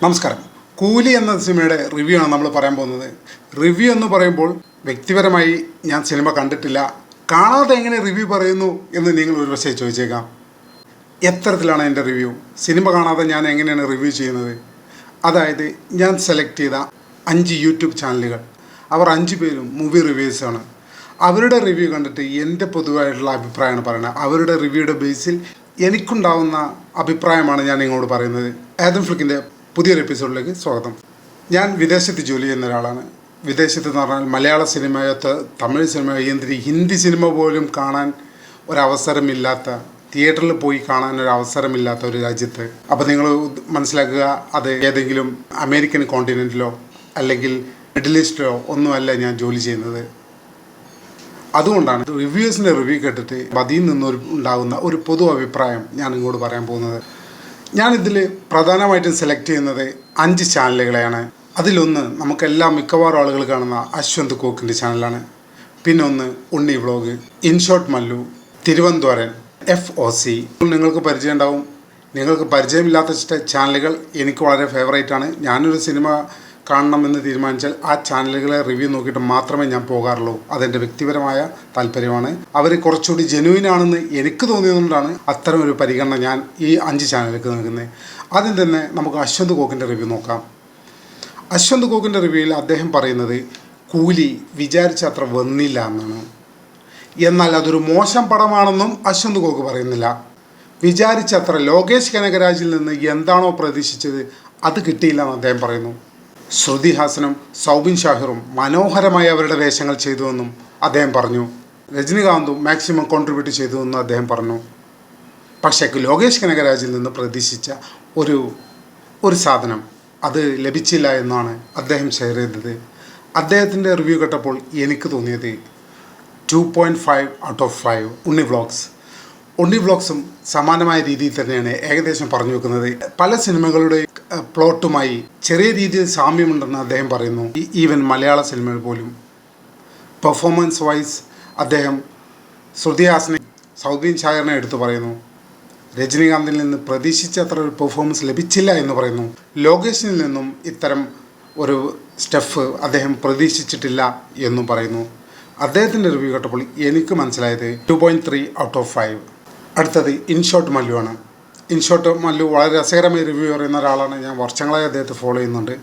നമസ്കാരം. കൂലി എന്ന സിനിമയുടെ റിവ്യൂ ആണ് നമ്മൾ പറയാൻ പോകുന്നത്. റിവ്യൂ എന്ന് പറയുമ്പോൾ വ്യക്തിപരമായി ഞാൻ സിനിമ കണ്ടിട്ടില്ല, കാണാതെ എങ്ങനെ റിവ്യൂ പറയുന്നു എന്ന് നിങ്ങൾ ഒരു പക്ഷേ ചോദിച്ചേക്കാം. എത്തരത്തിലാണ് എൻ്റെ റിവ്യൂ? സിനിമ കാണാതെ ഞാൻ എങ്ങനെയാണ് റിവ്യൂ ചെയ്യുന്നത്? അതായത് ഞാൻ സെലക്ട് ചെയ്ത 5 യൂട്യൂബ് ചാനലുകൾ, അവർ 5 പേരും മൂവി റിവ്യൂസാണ്. അവരുടെ റിവ്യൂ കണ്ടിട്ട് എൻ്റെ പൊതുവായിട്ടുള്ള അഭിപ്രായമാണ് പറയുന്നത്. അവരുടെ റിവ്യൂയുടെ ബേസിൽ എനിക്കുണ്ടാവുന്ന അഭിപ്രായമാണ് ഞാൻ നിങ്ങളോട് പറയുന്നത്. ആദം ഫ്ലിക്കിൻ്റെ പുതിയൊരു എപ്പിസോഡിലേക്ക് സ്വാഗതം. ഞാൻ വിദേശത്ത് ജോലി ചെയ്യുന്ന ഒരാളാണ്. വിദേശത്ത് എന്ന് പറഞ്ഞാൽ മലയാള സിനിമയോ തമിഴ് സിനിമയോ എന്തിന് ഹിന്ദി സിനിമ പോലും കാണാൻ ഒരവസരമില്ലാത്ത, തിയേറ്ററിൽ പോയി കാണാൻ ഒരു അവസരമില്ലാത്ത ഒരു രാജ്യത്ത്. അപ്പോൾ നിങ്ങൾ മനസ്സിലാക്കുക, അത് ഏതെങ്കിലും അമേരിക്കൻ കോണ്ടിനെൻറ്റിലോ അല്ലെങ്കിൽ മിഡിൽ ഈസ്റ്റിലോ ഒന്നുമല്ല ഞാൻ ജോലി ചെയ്യുന്നത്. അതുകൊണ്ടാണ് റിവ്യൂസിൻ്റെ റിവ്യൂ കേട്ടിട്ട് അതിൽ നിന്നൊരു ഉണ്ടാകുന്ന ഒരു പൊതു അഭിപ്രായം ഞാൻ ഇങ്ങോട്ട് പറയാൻ പോകുന്നത്. ഞാനിതിൽ പ്രധാനമായിട്ടും സെലക്ട് ചെയ്യുന്നത് 5 ചാനലുകളെയാണ്. അതിലൊന്ന് മിക്കവാറും ആളുകൾ കാണുന്ന അശ്വന്ത് കോക്കിൻ്റെ ചാനലാണ്. പിന്നെ ഒന്ന് Unni vlog, InShot Mallu, Thiruvananthapuram, FOC. നിങ്ങൾക്ക് പരിചയം ഉണ്ടാവും. നിങ്ങൾക്ക് പരിചയമില്ലാത്ത ചാനലുകൾ എനിക്ക് വളരെ ഫേവറേറ്റാണ്. ഞാനൊരു സിനിമ കാണണമെന്ന് തീരുമാനിച്ചാൽ ആ ചാനലുകളെ റിവ്യൂ നോക്കിയിട്ട് മാത്രമേ ഞാൻ പോകാറുള്ളൂ. അതെൻ്റെ വ്യക്തിപരമായ താല്പര്യമാണ്. അവർ കുറച്ചുകൂടി ജെന്യുയിൻ ആണെന്ന് എനിക്ക് തോന്നിയതുകൊണ്ടാണ് അത്തരം ഒരു പരിഗണന ഞാൻ ഈ 5 ചാനലുകൾക്ക് നൽകുന്നത്. ആദ്യം തന്നെ നമുക്ക് അശ്വന്ത് കോക്കിൻ്റെ റിവ്യൂ നോക്കാം. അശ്വന്ത് കോക്കിൻ്റെ റിവ്യൂവിൽ അദ്ദേഹം പറയുന്നത് കൂലി വിചാരിച്ച അത്ര വന്നില്ല എന്നാണ്. എന്നാൽ അതൊരു മോശം പടമാണെന്നും അശ്വന്ത് കോക്ക് പറയുന്നില്ല. വിചാരിച്ചത്ര ലോകേഷ് കനകരാജിൽ നിന്ന് എന്താണോ പ്രതീക്ഷിച്ചത് അത് കിട്ടിയില്ല എന്ന് അദ്ദേഹം പറയുന്നു. ശ്രുതി ഹാസനും സൗബിൻ ഷാഹിറും മനോഹരമായി അവരുടെ വേഷങ്ങൾ ചെയ്തുവെന്നും അദ്ദേഹം പറഞ്ഞു. രജനികാന്തും മാക്സിമം കോൺട്രിബ്യൂട്ട് ചെയ്തുവെന്നും അദ്ദേഹം പറഞ്ഞു. പക്ഷേ ലോകേഷ് കനകരാജിൽ നിന്ന് പ്രതീക്ഷിച്ച ഒരു സാധനം അത് ലഭിച്ചില്ല എന്നാണ് അദ്ദേഹം ഷെയർ ചെയ്തത്. അദ്ദേഹത്തിൻ്റെ റിവ്യൂ കേട്ടപ്പോൾ എനിക്ക് തോന്നിയത് 2.5 ഔട്ട് ഓഫ് 5. ഉണ്ണി വ്ളോഗ്സും സമാനമായ രീതിയിൽ തന്നെയാണ് ഏകദേശം പറഞ്ഞു വെക്കുന്നത്. പല സിനിമകളുടെ പ്ലോട്ടുമായി ചെറിയ രീതിയിൽ സാമ്യമുണ്ടെന്ന് അദ്ദേഹം പറയുന്നു. ഈവൻ മലയാള സിനിമകൾ പോലും. പെർഫോമൻസ് വൈസ് അദ്ദേഹം ശ്രുതി ഹാസനെ, സൗബിൻ ഷാഹിറിനെ എടുത്തു പറയുന്നു. രജനികാന്തിൽ നിന്ന് പ്രതീക്ഷിച്ച അത്ര ഒരു പെർഫോമൻസ് ലഭിച്ചില്ല എന്ന് പറയുന്നു. ലോകേഷിൽ നിന്നും ഇത്തരം ഒരു സ്റ്റെഫ് അദ്ദേഹം പ്രതീക്ഷിച്ചിട്ടില്ല എന്നും പറയുന്നു. അദ്ദേഹത്തിൻ്റെ റിവ്യൂ കേട്ടപ്പോൾ എനിക്ക് മനസ്സിലായത് 2.3 ഔട്ട് ഓഫ് 5. അടുത്തത് ഇൻഷോട്ട് മല്ലു ആണ്. ഇൻഷോട്ട് മല്ലു വളരെ രസകരമായി റിവ്യൂ പറയുന്ന ഒരാളാണ്. ഞാൻ വർഷങ്ങളായി അദ്ദേഹത്തെ ഫോളോ ചെയ്യുന്നുണ്ട്.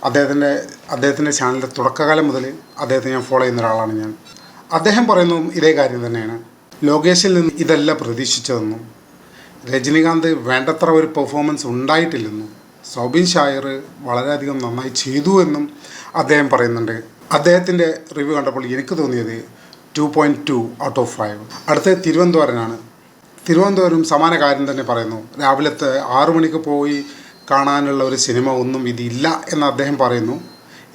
അദ്ദേഹത്തിൻ്റെ ചാനലിൻ്റെ തുടക്കകാലം മുതൽ അദ്ദേഹത്തെ ഞാൻ ഫോളോ ചെയ്യുന്ന ഒരാളാണ് ഞാൻ. അദ്ദേഹം പറയുന്നതും ഇതേ കാര്യം തന്നെയാണ്. ലോകേഷിൽ നിന്ന് ഇതല്ല പ്രതീക്ഷിച്ചതെന്നും രജനികാന്ത് വേണ്ടത്ര ഒരു പെർഫോമൻസ് ഉണ്ടായിട്ടില്ലെന്നും സൗബിൻ ഷാഹിർ വളരെയധികം നന്നായി ചെയ്തു എന്നും അദ്ദേഹം പറയുന്നുണ്ട്. അദ്ദേഹത്തിൻ്റെ റിവ്യൂ കണ്ടപ്പോൾ എനിക്ക് തോന്നിയത് 2.2 ഔട്ട് ഓഫ് 5. അടുത്തത് തിരുവനന്തപുരമാണ്. തിരുവനന്തപുരം സമാന കാര്യം തന്നെ പറയുന്നു. രാവിലത്തെ 6 മണിക്ക് പോയി കാണാനുള്ള ഒരു സിനിമ ഒന്നും ഇതില്ല എന്ന് അദ്ദേഹം പറയുന്നു.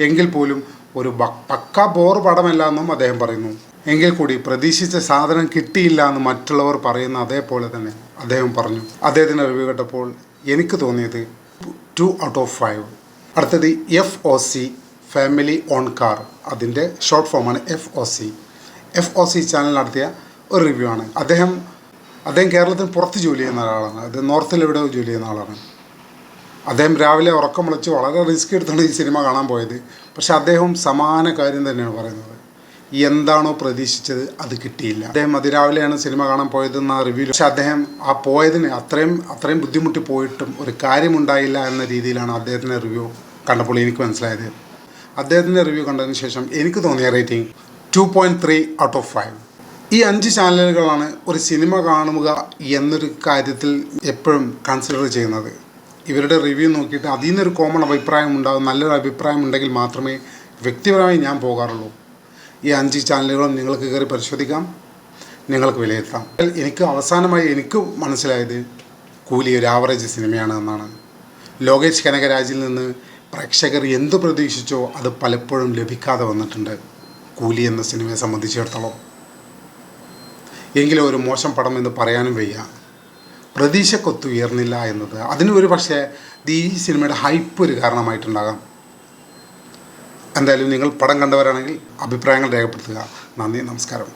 എങ്കിൽ പോലും ഒരു പക്ക ബോർ പടമല്ല എന്നും അദ്ദേഹം പറയുന്നു. എങ്കിൽ കൂടി പ്രതീക്ഷിച്ച സാധനം കിട്ടിയില്ല എന്ന് മറ്റുള്ളവർ പറയുന്ന അതേപോലെ തന്നെ അദ്ദേഹം പറഞ്ഞു. അദ്ദേഹത്തിൻ്റെ റിവ്യൂ കേട്ടപ്പോൾ എനിക്ക് തോന്നിയത് 2 ഔട്ട് ഓഫ് 5. അടുത്തത് FOC, ഫാമിലി ഓൺ കാർ. അതിൻ്റെ ഷോർട്ട് ഫോമാണ് FOC ചാനൽ നടത്തിയ ഒരു റിവ്യൂ ആണ്. അദ്ദേഹം കേരളത്തിന് പുറത്ത് ജോലി ചെയ്യുന്ന ഒരാളാണ്. അത് നോർത്തിലെവിടെ ജോലി ചെയ്യുന്ന ആളാണ്. അദ്ദേഹം രാവിലെ ഉറക്കം വിളിച്ച് വളരെ റിസ്ക് എടുത്താണ് ഈ സിനിമ കാണാൻ പോയത്. പക്ഷെ അദ്ദേഹം സമാന കാര്യം തന്നെയാണ് പറയുന്നത്. എന്താണോ പ്രതീക്ഷിച്ചത് അത് കിട്ടിയില്ല. അദ്ദേഹം അതിരാവിലെയാണ് സിനിമ കാണാൻ പോയതെന്ന റിവ്യൂ. പക്ഷെ അദ്ദേഹം ആ പോയതിന് അത്രയും ബുദ്ധിമുട്ടി പോയിട്ടും ഒരു കാര്യമുണ്ടായില്ല എന്ന രീതിയിലാണ് അദ്ദേഹത്തിൻ്റെ റിവ്യൂ കണ്ടപ്പോൾ എനിക്ക് മനസ്സിലായത്. അദ്ദേഹത്തിൻ്റെ റിവ്യൂ കണ്ടതിന് ശേഷം എനിക്ക് തോന്നിയ റേറ്റിംഗ് 2.3 ഔട്ട് ഓഫ് 5. ഈ 5 ചാനലുകളാണ് ഒരു സിനിമ കാണുക എന്നൊരു കാര്യത്തിൽ എപ്പോഴും കൺസിഡർ ചെയ്യുന്നത്. ഇവരുടെ റിവ്യൂ നോക്കിയിട്ട് അതിൽ നിന്നൊരു കോമൺ അഭിപ്രായം ഉണ്ടാകും, നല്ലൊരു അഭിപ്രായം ഉണ്ടെങ്കിൽ മാത്രമേ വ്യക്തിപരമായി ഞാൻ പോകാറുള്ളൂ. ഈ 5 ചാനലുകളും നിങ്ങൾക്ക് കയറി പരിശോധിക്കാം, നിങ്ങൾക്ക് വിലയിരുത്താം. അവസാനമായി എനിക്ക് മനസ്സിലായത് കൂലി ഒരു ആവറേജ് സിനിമയാണ് എന്നാണ്. ലോകേഷ് കനകരാജിൽ നിന്ന് പ്രേക്ഷകർ എന്ത് പ്രതീക്ഷിച്ചോ അത് പലപ്പോഴും ലഭിക്കാതെ വന്നിട്ടുണ്ട് കൂലി എന്ന സിനിമയെ സംബന്ധിച്ചിടത്തോളം. എങ്കിലും ഒരു മോശം പടം എന്ന് പറയാനും വയ്യ. പ്രതീക്ഷക്കൊത്ത് ഉയർന്നില്ല എന്നത് അതിനൊരു പക്ഷേ ഈ സിനിമയുടെ ഹൈപ്പ് ഒരു കാരണമായിട്ടുണ്ടാകാം. എന്തായാലും നിങ്ങൾ പടം കണ്ടവരാണെങ്കിൽ അഭിപ്രായങ്ങൾ രേഖപ്പെടുത്തുക. നന്ദി, നമസ്കാരം.